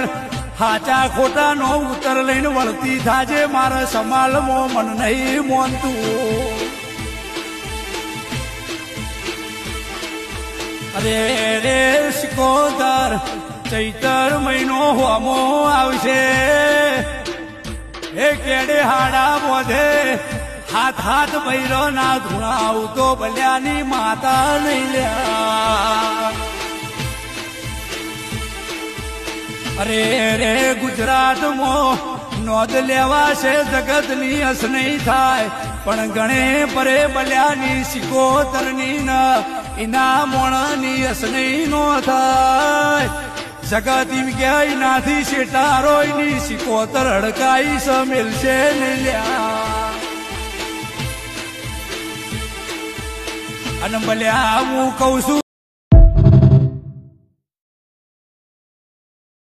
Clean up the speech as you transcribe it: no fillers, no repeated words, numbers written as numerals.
પણ હાચા ખોટા નો ઉત્તર લઈને વળતી થાજે મારા સમાલમાં મન નહીં મોનતું અરે રે સિકોદર ચૈતર મહિનો હોમો આવશે એ કેડે હાડા બોધે હાથ હાથ ભૈરો ના ધૂણાવ તો બલ્યાની માતા નહીં લ્યા અરે રે ગુજરાતમાં નોંધ લેવાશે જગતની હસ નહીં થાય પણ ગણે પરે બલ્યાની સિકોતરની ન એના મોણની હસ નહીં નો થાય જગત એમ ક્યાંય નાથી શેટારો એની સિકોતર હડકાઈ સમેલશે ને લ્યા અને બલ્યા હું કઉ છું